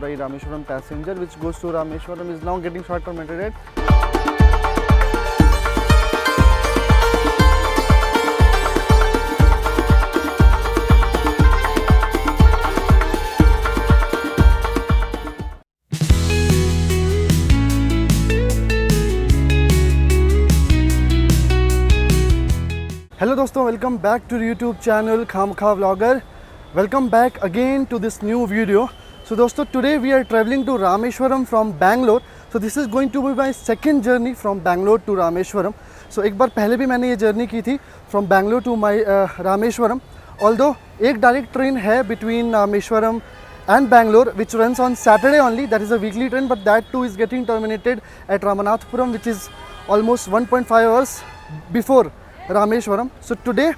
Madurai Rameshwaram passenger which goes to Rameshwaram is now getting short terminated. Hello दोस्तों, welcome back to YouTube channel Khamkha Vlogger. Welcome back again to this new video. So दोस्तों, today we are traveling to Rameshwaram from Bangalore. So this is going to be my second journey from Bangalore to Rameshwaram. So एक बार पहले भी मैंने ये journey की थी from Bangalore to my Rameshwaram. Although एक direct train है between Rameshwaram and Bangalore which runs on Saturday only. That is a weekly train, but that too is getting terminated at Ramanathapuram, which is almost 1.5 hours before Rameshwaram. So today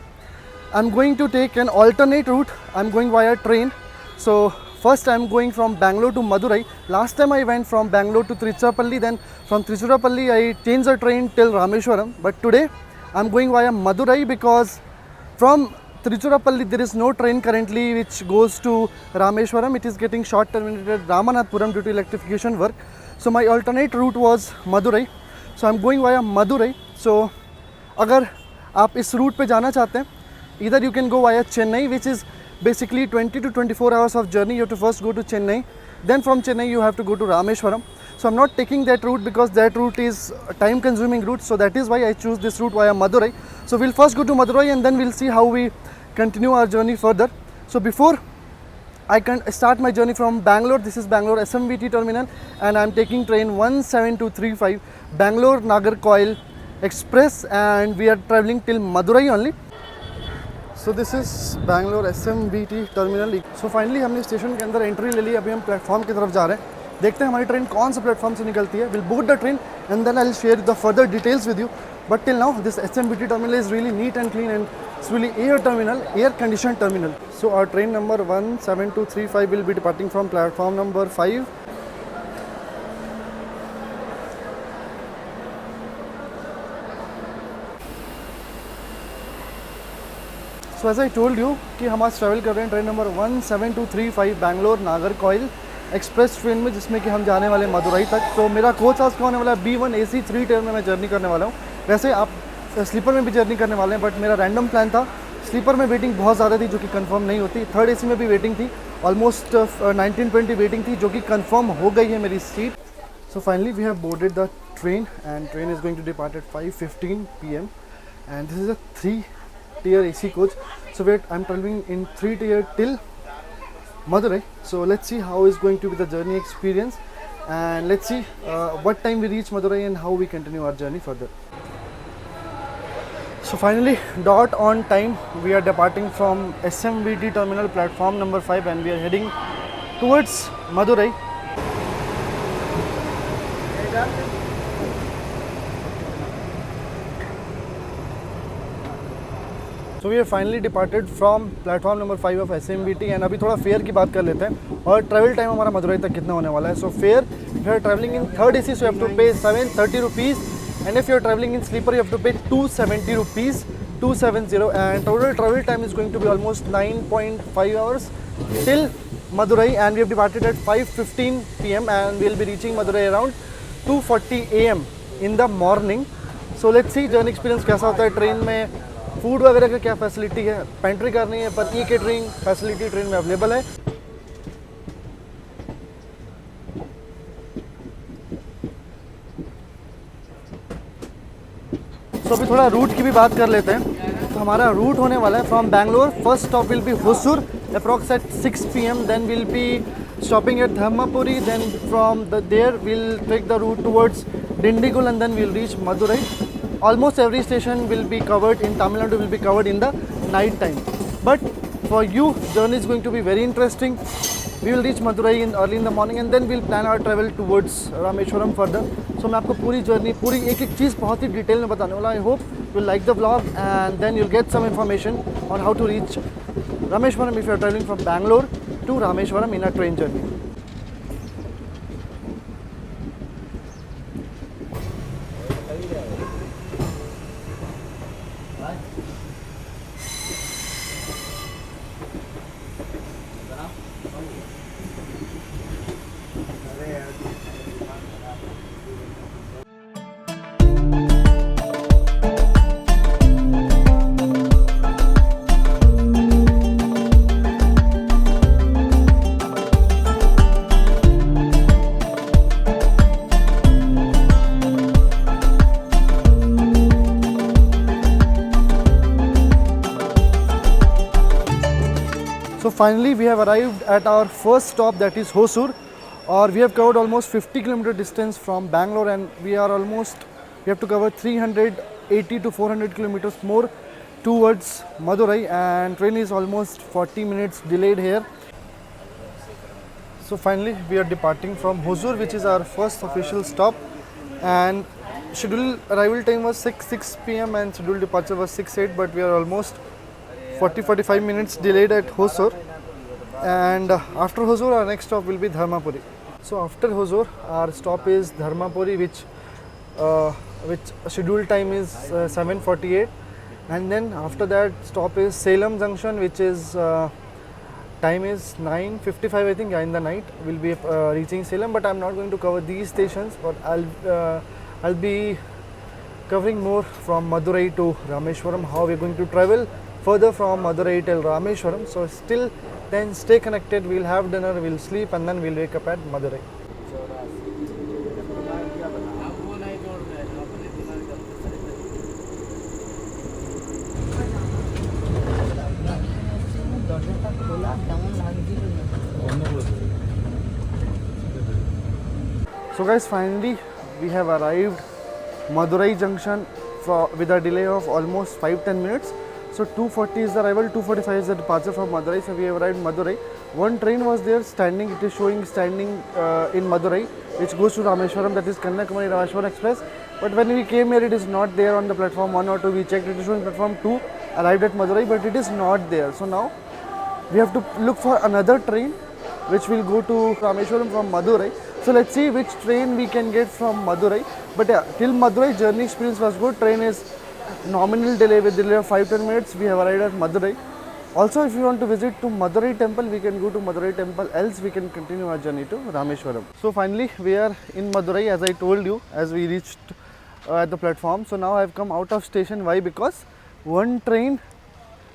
I'm going to take an alternate route. I'm going via train. So first I'm going from Bangalore to Madurai. Last time I went from Bangalore to Tiruchirappalli, then from Tiruchirappalli I changed the train till Rameshwaram. But today I'm going via Madurai because from Tiruchirappalli there is no train currently which goes to Rameshwaram. It is getting short terminated at Ramanathapuram due to electrification work. So my alternate route was Madurai. So I'm going via Madurai. So अगर आप इस root पे जाना चाहते हैं, either you can go via Chennai, which is basically 20 to 24 hours of journey. You have to first go to Chennai, then from Chennai you have to go to Rameshwaram. So I'm not taking that route because that route is a time consuming route, so that is why I choose this route via Madurai. So we'll first go to Madurai and then we'll see how we continue our journey further. So before I can start my journey from Bangalore, this is Bangalore SMVT terminal and I'm taking train 17235 Bangalore Nagarcoil Express and we are traveling till Madurai only. So this is Bangalore SMVT terminal. So finally हमने station के अंदर entry ले ली. अभी हम platform की तरफ जा रहे हैं. देखते हैं हमारी ट्रेन कौन से प्लेटफॉर्म से निकलती है. We'll board the train and then I'll share the further details with you. But till now this SMVT terminal is really neat and clean and it's really air conditioned terminal. So our train number 17235 will be departing from platform number 5. So as I told you कि हम आज travel कर रहे हैं train number 17235 Bangalore Nagercoil express train में, जिसमें कि हम जाने वाले मदुरई तक. तो मेरा कोच आज का होने वाला है B1 AC 3 टायर में मैं जर्नी करने वाला हूँ. वैसे आप स्लीपर में भी जर्नी करने वाले हैं, बट मेरा रैंडम प्लान था. स्लीपर में वेटिंग बहुत ज़्यादा थी जो कि कंफर्म नहीं होती. थर्ड AC में भी वेटिंग थी, ऑलमोस्ट 19-20 वेटिंग थी जो कि कंफर्म हो गई है मेरी seat. So finally we have boarded the train and train is going to depart at 5:15 PM and this is a 3-tier AC coach. So I'm traveling in 3-tier till Madurai. So let's see how is going to be the journey experience and let's see what time we reach Madurai and how we continue our journey further. So finally dot on time we are departing from SMVT terminal platform number 5 and we are heading towards Madurai. So we have finally departed from platform number 5 of SMVT and अभी थोड़ा fair की बात कर लेते हैं और travel time हमारा मदुरई तक कितना होने वाला है. So fair, if you are traveling in third AC so you have to pay 730 rupees and if you are traveling in sleeper you have to pay 270 rupees, 270, and total travel time is going to be almost 9.5 hours till Madurai and we have departed at 5:15 PM and we will be reaching Madurai around 2:40 AM in the morning. So let's see journey experience कैसा होता है train में. Food वगैरह का क्या facility है, pantry करनी है पर ई केटरिंग फैसिलिटी ट्रेन में अवेलेबल है. तो अभी थोड़ा रूट की भी बात कर लेते हैं. तो हमारा रूट होने वाला है from Bangalore. First stop will be Hosur approx at 6 PM. Then will be stopping at Dharmapuri. Then from there will take the route towards Dindigul and then we'll reach Madurai. Almost every station will be covered in Tamil Nadu will be covered in the night time. But for you, journey is going to be very interesting. We will reach Madurai early in the morning and then we'll plan our travel towards Rameshwaram further. So मैं आपको पूरी journey, पूरी एक चीज़ बहुत ही detail में बताने वाला. I hope you'll like the vlog and then you'll get some information on how to reach Rameshwaram if you are traveling from Bangalore to Rameshwaram in a train journey. So finally we have arrived at our first stop, that is Hosur, or we have covered almost 50-kilometer distance from Bangalore, and we have to cover 380 to 400 kilometers more towards Madurai, and train is almost 40 minutes delayed here. So finally we are departing from Hosur, which is our first official stop, and scheduled arrival time was 6 p.m. and scheduled departure was 6:08, but we are almost 40-45 minutes delayed at Hosur. And after Hosur our next stop will be Dharmapuri. So after Hosur our stop is Dharmapuri, which scheduled time is 7:48, and then after that stop is Salem Junction, which is time is 9:55, I think, in the night. We'll be reaching Salem, but I'm not going to cover these stations, but I'll be covering more from Madurai to Rameshwaram, how we're going to travel further from Madurai till Rameshwaram. So still then stay connected, we'll have dinner, we'll sleep, and then we'll wake up at Madurai. So guys, finally we have arrived Madurai Junction with a delay of almost 5-10 minutes. So 2:40 is the arrival, 2:45 is the departure from Madurai. So we have arrived Madurai. One train was there standing, it is showing standing in Madurai, which goes to Rameshwaram, that is Kanyakumari Rameshwaram Express. But when we came here, it is not there on the platform 1 or 2. We checked, it is showing platform 2, arrived at Madurai, but it is not there. So now we have to look for another train which will go to Rameshwaram from Madurai. So let's see which train we can get from Madurai. But yeah, till Madurai journey experience was good. Train is nominal delay, with delay of 5-10 minutes. We have arrived at Madurai. Also, if you want to visit to Madurai temple, we can go to Madurai temple, else we can continue our journey to Rameshwaram. So finally we are in Madurai, as I told you, as we reached at the platform. So now I have come out of station. Why? Because one train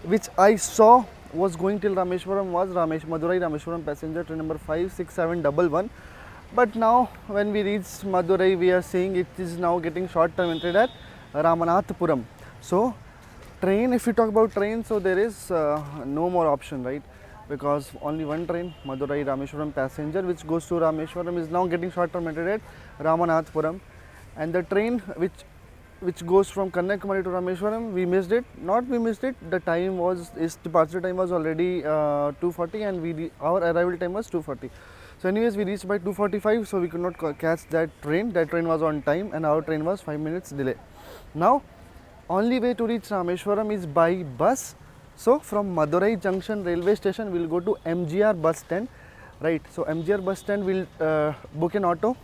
which I saw was going till Rameshwaram was Madurai Rameshwaram passenger train number 56711. But now when we reach Madurai, we are seeing it is now getting short term entered at Ramanathapuram. So train, if you talk about train, so there is no more option, right? Because only one train, Madurai Rameshwaram passenger, which goes to Rameshwaram, is now getting short term entered at Ramanathapuram. And the train which goes from Kanyakumari to Rameshwaram, we missed it. Not we missed it, the time was, its departure time was already 2:40, and our arrival time was 2:40. So anyways, we reached by 2:45, so we could not catch that train. That train was on time and our train was 5 minutes delay. Now only way to reach Rameshwaram is by bus. So from Madurai Junction railway station, we will go to MGR bus stand, right? So MGR bus stand, will book an auto.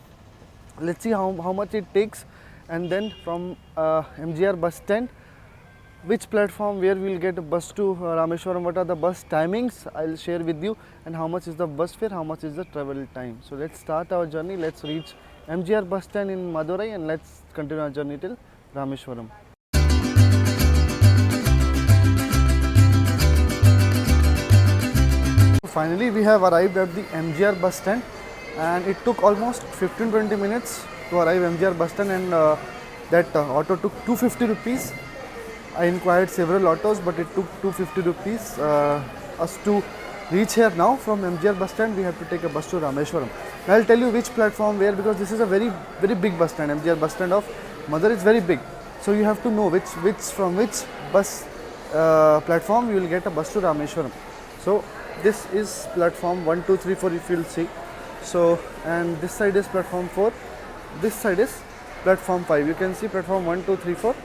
Let's see how much it takes, and then from MGR bus stand, which platform where we will get a bus to Rameshwaram, what are the bus timings, I will share with you, and how much is the bus fare, how much is the travel time. So let's start our journey. Let's reach MGR bus stand in Madurai, and let's continue our journey till Rameshwaram. Finally we have arrived at the MGR bus stand, and it took almost 15-20 minutes to arrive MGR bus stand, and that auto took 250 rupees. I inquired several autos, but it took 250 rupees us to reach here. Now from MGR bus stand we have to take a bus to Rameshwaram. I will tell you which platform where, because this is a very big bus stand. MGR bus stand of Madurai is very big, so you have to know from which bus platform you will get a bus to Rameshwaram. So this is platform 1, 2, 3, 4, if you will see. So, and this side is platform 4, this side is platform 5. You can see platform 1, 2, 3, 4,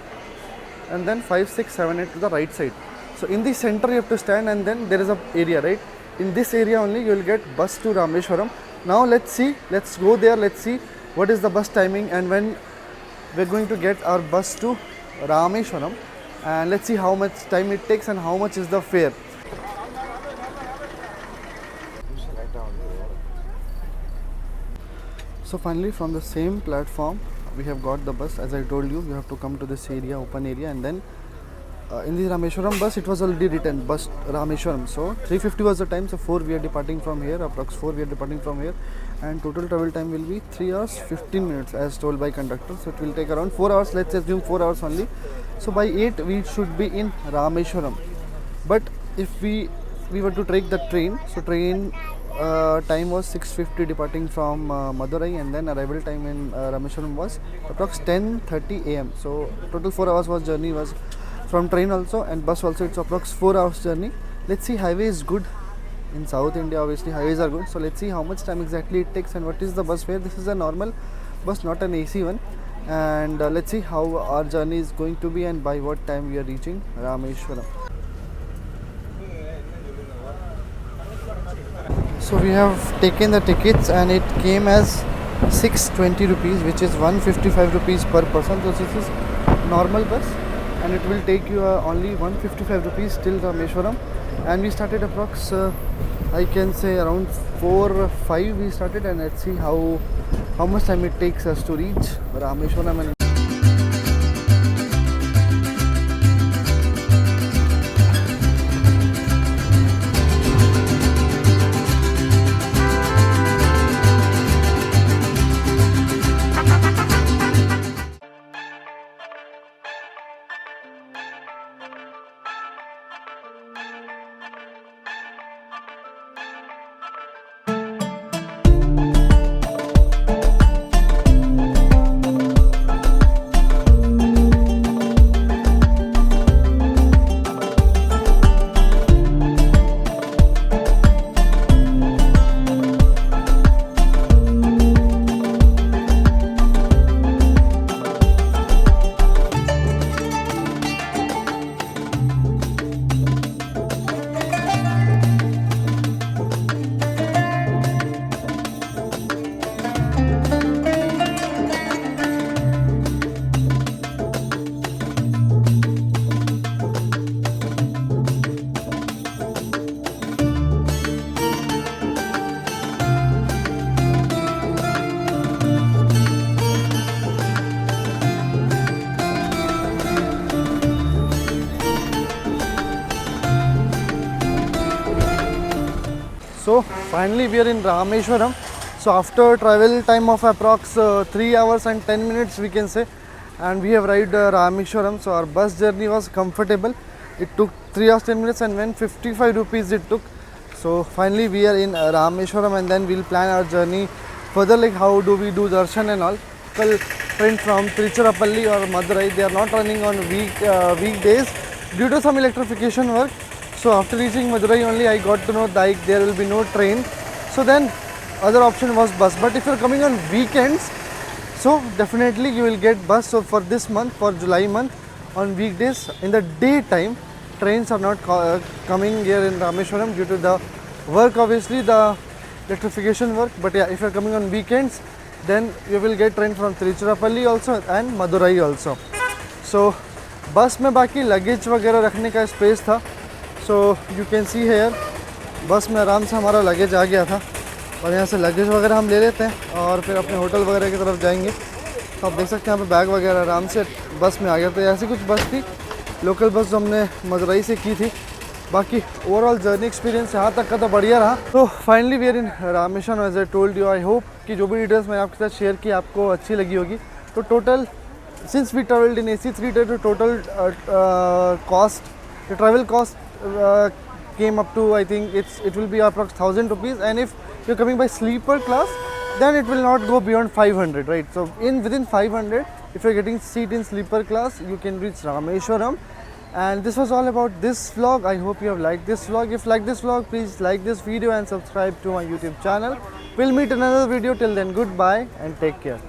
and then 5, 6, 7, 8 to the right side. So in the center you have to stand, and then there is a area, right? In this area only you will get bus to Rameshwaram. Now let's go there, let's see what is the bus timing and when we are going to get our bus to Rameshwaram, and let's see how much time it takes and how much is the fare. So finally from the same platform we have got the bus. As I told you, you have to come to this area, open area, and then in the Rameshwaram bus it was already written bus Rameshwaram. So 3:50 was the time, so 4 we are departing from here, approx 4 we are departing from here, and total travel time will be 3 hours 15 minutes as told by conductor. So it will take around 4 hours, let's assume 4 hours only. So by 8 we should be in Rameshwaram. But if we we were to take the train. So train time was 6:50 departing from Madurai, and then arrival time in Rameshwaram was approx 10:30 a.m. So total 4 hours was journey was from train also, and bus also. It's approx 4 hours journey. Let's see. Highway is good in South India. Obviously highways are good. So let's see how much time exactly it takes and what is the bus fare. This is a normal bus, not an AC one. And let's see how our journey is going to be and by what time we are reaching Rameshwaram. So we have taken the tickets and it came as 620 rupees, which is 155 rupees per person. So this is normal bus and it will take you only 155 rupees till Rameshwaram. And we started approx I can say around 4 or 5 we started, and let's see how much time it takes us to reach Rameshwaram. And so finally we are in Rameshwaram. So after travel time of approx 3 hours and 10 minutes we can say, and we have arrived Rameshwaram. So our bus journey was comfortable. It took 3 hours 10 minutes and when 55 rupees it took. So finally we are in Rameshwaram, and then we'll plan our journey further, like how do we do darshan and all. Local train from Tiruchirappalli or Madurai, they are not running on weekdays due to some electrification work. So after reaching Madurai only I got to know that there will be no train. So then other option was bus. But if you are coming on weekends, so definitely you will get bus. So for this month, for July month, on weekdays in the daytime, trains are not coming here in Rameshwaram due to the work, obviously the electrification work. But yeah, if you are coming on weekends, then you will get train from Tiruchirappalli also and Madurai also. So बस में बाकी luggage वगैरह रखने का space था. So you can see here bus में आराम से हमारा लगेज आ गया था, और यहाँ से लगेज वगैरह हम ले लेते हैं और फिर अपने होटल वगैरह की तरफ जाएंगे. तो आप देख सकते हैं यहाँ पे बैग वगैरह आराम से बस में आ गया. तो ऐसी कुछ बस थी, लोकल बस जो हमने मदुरई से की थी. बाकी ओवरऑल जर्नी एक्सपीरियंस यहाँ तक का तो बढ़िया रहा. तो finally we are in Rameswaram as I told you. I hope कि जो भी डिटेल्स मैंने आपके साथ शेयर की आपको अच्छी लगी होगी. तो total since we traveled in AC 3 to total cost, the travel cost came up to, I think it will be approx 1000 rupees, and if you're coming by sleeper class then it will not go beyond 500, right? So within 500, if you're getting seat in sleeper class, you can reach Rameshwaram. And this was all about this vlog. I hope you have liked this vlog. If you like this vlog, please like this video and subscribe to my YouTube channel. We'll meet in another video. Till then, goodbye and take care.